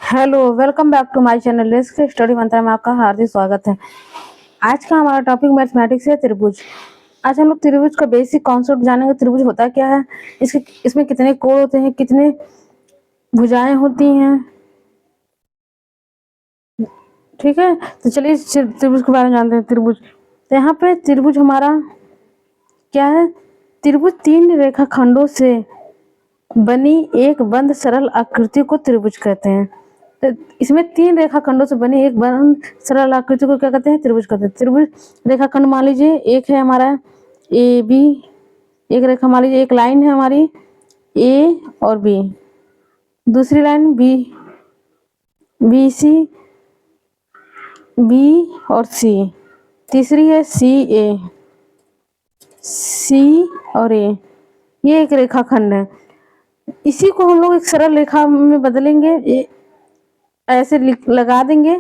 Hello, welcome back to my channel Risk Study Mantra में आपका हार्दिक स्वागत है। आज का हमारा टॉपिक मैथमेटिक्स है त्रिभुज। आज हम लोग त्रिभुज का बेसिक कॉन्सेप्ट जानेंगे। त्रिभुज होता क्या है, इसमें कितने कोण होते हैं, कितने भुजाएं होती हैं। ठीक है, तो चलिए त्रिभुज के बारे में जानते हैं। त्रिभुज, तो यहाँ पे त्रिभुज हमारा क्या है। त्रिभुज तीन रेखाखंडों से बनी एक बंद सरल आकृति को त्रिभुज कहते हैं। तो इसमें तीन रेखाखंडों से बनी एक बंद सरल आकृति को क्या कहते हैं, त्रिभुज कहते हैं। त्रिभुज रेखाखंड मान लीजिए, एक है हमारा ए बी, एक रेखा मान लीजिए, एक लाइन है हमारी ए और बी, दूसरी line B B C, B और सी, तीसरी है सी ए, सी और ए। ये एक रेखाखंड है। इसी को हम लोग एक सरल रेखा में बदलेंगे, ऐसे लगा देंगे।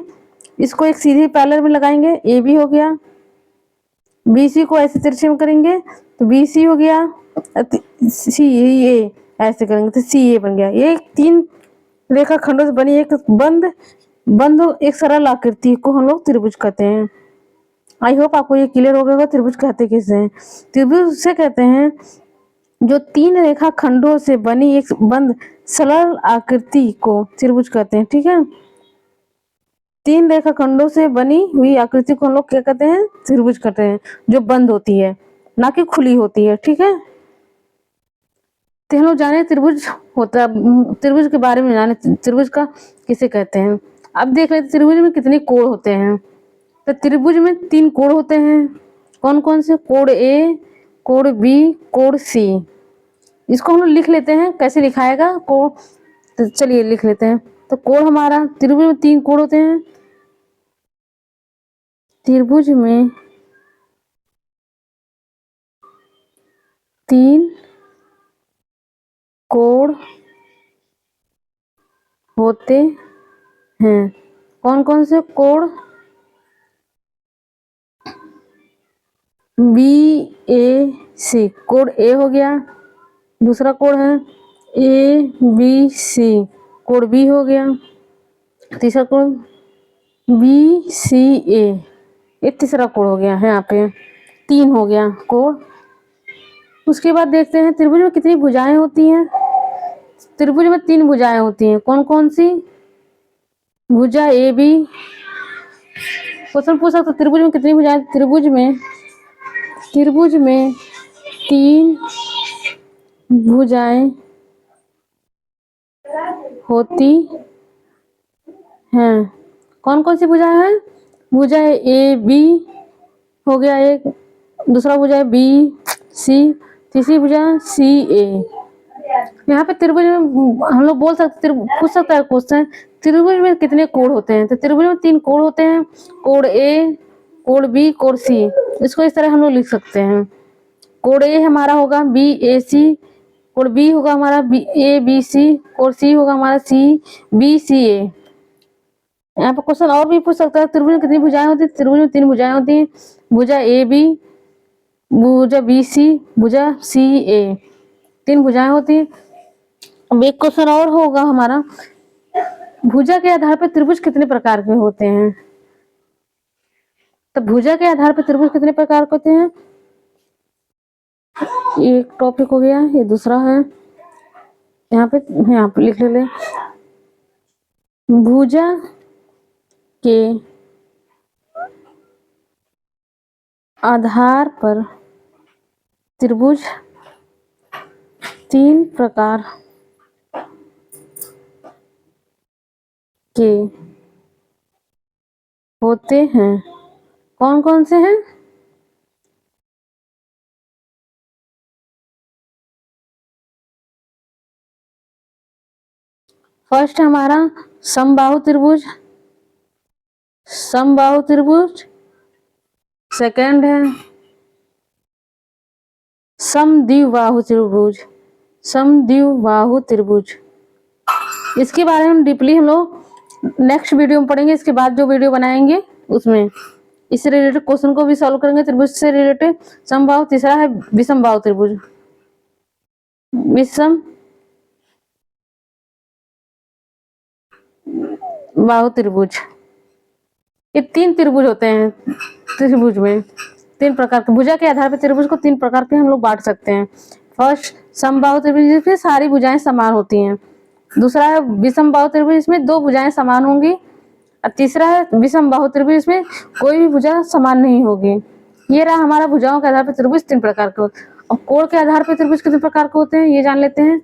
इसको एक सीधी पैरेलल में लगाएंगे, ए बी हो गया। बी सी को ऐसे तिरछे में करेंगे तो बी सी हो गया, सी ए ऐसे करेंगे तो सी ए बन गया। ये तीन रेखाखंडों से बनी एक बंद एक सरल आकृति को हम लोग त्रिभुज कहते हैं। आई होप आपको ये क्लियर हो गया होगा त्रिभुज कहते किसे हैं। त्रिभुज से कहते हैं जो तीन रेखाखंडों से बनी एक बंद सरल आकृति को त्रिभुज कहते हैं। ठीक है, तीन रेखाखंडों से बनी हुई आकृति को हम लोग क्या कहते हैं, त्रिभुज कहते हैं, जो बंद होती है, ना कि खुली होती है। ठीक है, तो हम लोग जाने त्रिभुज होता है, त्रिभुज के बारे में जाने त्रिभुज का किसे कहते हैं। अब देख लेते त्रिभुज में कितने कोण होते हैं। तो त्रिभुज में तीन कोण होते हैं। कौन कौन से? कोण ए, कोण बी, कोण सी। इसको हम लोग लिख लेते हैं, कैसे लिखाएगा कोण, तो चलिए लिख लेते हैं। तो कोण हमारा, त्रिभुज में तीन कोण होते हैं। त्रिभुज में तीन कोण होते हैं। कौन कौन से कोण? बी ए सी, कोण ए हो गया। दूसरा कोण है ए बी सी, कोण बी हो गया। तीसरा कोण बी सी ए, ये तीसरा कोण हो गया है। यहाँ पे तीन हो गया कोण। उसके बाद देखते हैं त्रिभुज में कितनी भुजाएं होती हैं। त्रिभुज में तीन भुजाएं होती हैं। कौन कौन सी? भुजा ए बी। क्वेश्चन पूछ सकते त्रिभुज में कितनी भुजाएं? त्रिभुज में तीन भुजाएं होती हैं। कौन कौन सी भुजाएं हैं? भुजा ए बी हो गया एक, दूसरा भुजा है बी सी, तीसरी भुजा सी ए। यहाँ पे त्रिभुज में हम लोग बोल सकते, पूछ सकता है क्वेश्चन, त्रिभुज में कितने कोण होते हैं। तो त्रिभुज में तीन कोण होते हैं। कोण ए, कोण बी, कोण सी। इसको इस तरह हम लोग लिख सकते हैं। कोण ए हमारा होगा बी ए सी, कोण बी होगा हमारा ए बी सी, कोण सी होगा हमारा सी बी सी ए। यहाँ पे क्वेश्चन और भी पूछ सकता है त्रिभुज में कितनी भुजाएं होती है। त्रिभुज में तीन भुजाएं होती हैं। भुजा ए बी, भुजा बी सी, भुजा सी ए, तीन भुजाएं होती हैं। अब एक क्वेश्चन और होगा हमारा, भुजा के आधार पर त्रिभुज कितने प्रकार के होते हैं। तो भुजा के आधार पर त्रिभुज कितने प्रकार के होते हैं, एक टॉपिक हो गया। ये दूसरा है, यहाँ पे लिख ले। भुजा के आधार पर त्रिभुज तीन प्रकार के होते हैं। कौन कौन से हैं? फर्स्ट हमारा समबाहु त्रिभुज, समबाहु त्रिभुज। सेकंड है समद्विबाहु त्रिभुज, समद्विबाहु त्रिभुज। इसके बारे में डीपली हम लोग नेक्स्ट वीडियो में पढ़ेंगे। इसके बाद जो वीडियो बनाएंगे उसमें इससे रिलेटेड क्वेश्चन को भी सॉल्व करेंगे। त्रिभुज से रिलेटेड समबाहु। तीसरा है विषमबाहु त्रिभुज, विषम बाहु त्रिभुज। ये 3 त्रिभुज होते हैं त्रिभुज में। 3 प्रकार के भुजा के आधार पर त्रिभुज को 3 प्रकार के हम लोग बांट सकते हैं। फर्स्ट समबाहु त्रिभुज, जिसमें सारी भुजाएं समान होती हैं। दूसरा है विषम बाहु त्रिभुज, इसमें 2 भुजाएं समान होंगी। और तीसरा है विषम बाहु त्रिभुज, इसमें कोई भी भुजा समान नहीं होगी। ये रहा हमारा भुजाओं के आधार पर त्रिभुज 3 प्रकार के होते हैं। और कोण के आधार पर त्रिभुज कितने प्रकार के होते हैं ये जान लेते हैं।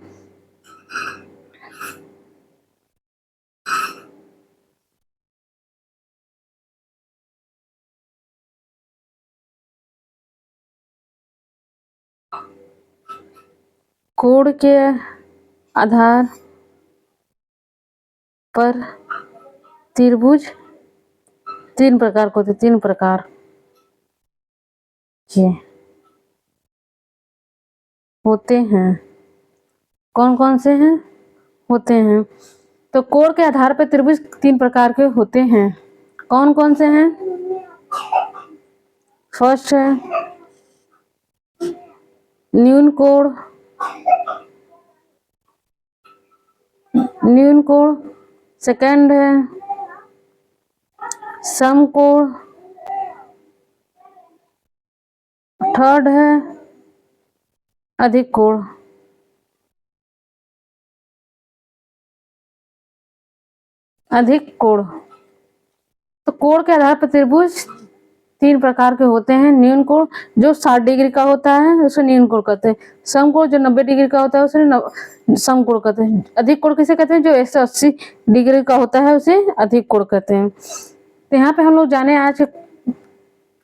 कोण के आधार पर त्रिभुज 3 प्रकार के होते, 3 प्रकार के होते हैं। कौन कौन से हैं होते हैं? तो कोण के आधार पर त्रिभुज 3 प्रकार के होते हैं। कौन कौन से हैं? फर्स्ट है न्यून कोण, न्यून कोण। सेकंड है समकोण। थर्ड है अधिक कोण। अधिक कोण। तो कोण के आधार पर त्रिभुज 3 प्रकार के होते हैं। न्यून कोण जो 60 डिग्री का होता है उसे न्यून कोण कहते हैं। समकोण जो 90 डिग्री का होता है उसे समकोण कहते हैं। अधिक कोण किसे कहते हैं? जो 180 डिग्री का होता है उसे अधिक कोण कहते हैं। तो यहाँ पे हम लोग जाने आज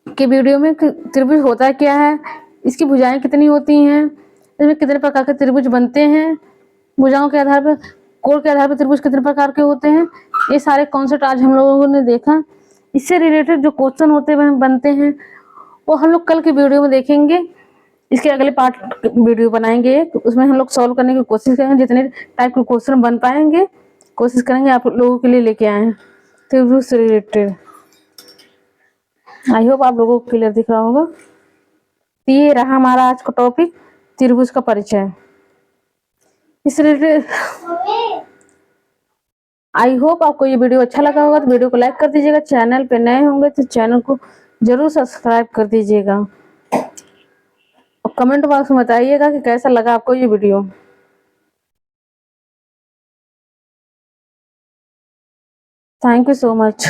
के वीडियो में त्रिभुज होता क्या है, इसकी भुजाएं कितनी होती हैं, इसमें कितने प्रकार के त्रिभुज बनते हैं, भुजाओं के आधार पर कोण के आधार पर त्रिभुज कितने प्रकार के होते हैं, ये सारे कॉन्सेप्ट आज हम लोगों ने देखा। इससे रिलेटेड जो क्वेश्चन होते हैं बनते हैं वो हम लोग कल की वीडियो में देखेंगे। इसके अगले पार्ट वीडियो बनाएंगे, उसमें हम लोग सॉल्व करने की कोशिश करेंगे। जितने टाइप के क्वेश्चन बन पाएंगे कोशिश करेंगे आप लोगों के लिए लेके आए त्रिभुज से रिलेटेड। आई होप आप लोगों को क्लियर दिख रहा होगा। तो ये रहा हमारा आज का टॉपिक, त्रिभुज का परिचय। इस रिलेटेड आई होप आपको ये वीडियो अच्छा लगा होगा। तो वीडियो को लाइक कर दीजिएगा। चैनल पे नए होंगे तो चैनल को जरूर सब्सक्राइब कर दीजिएगा। और कमेंट बॉक्स में बताइएगा कि कैसा लगा आपको ये video. Thank you so much.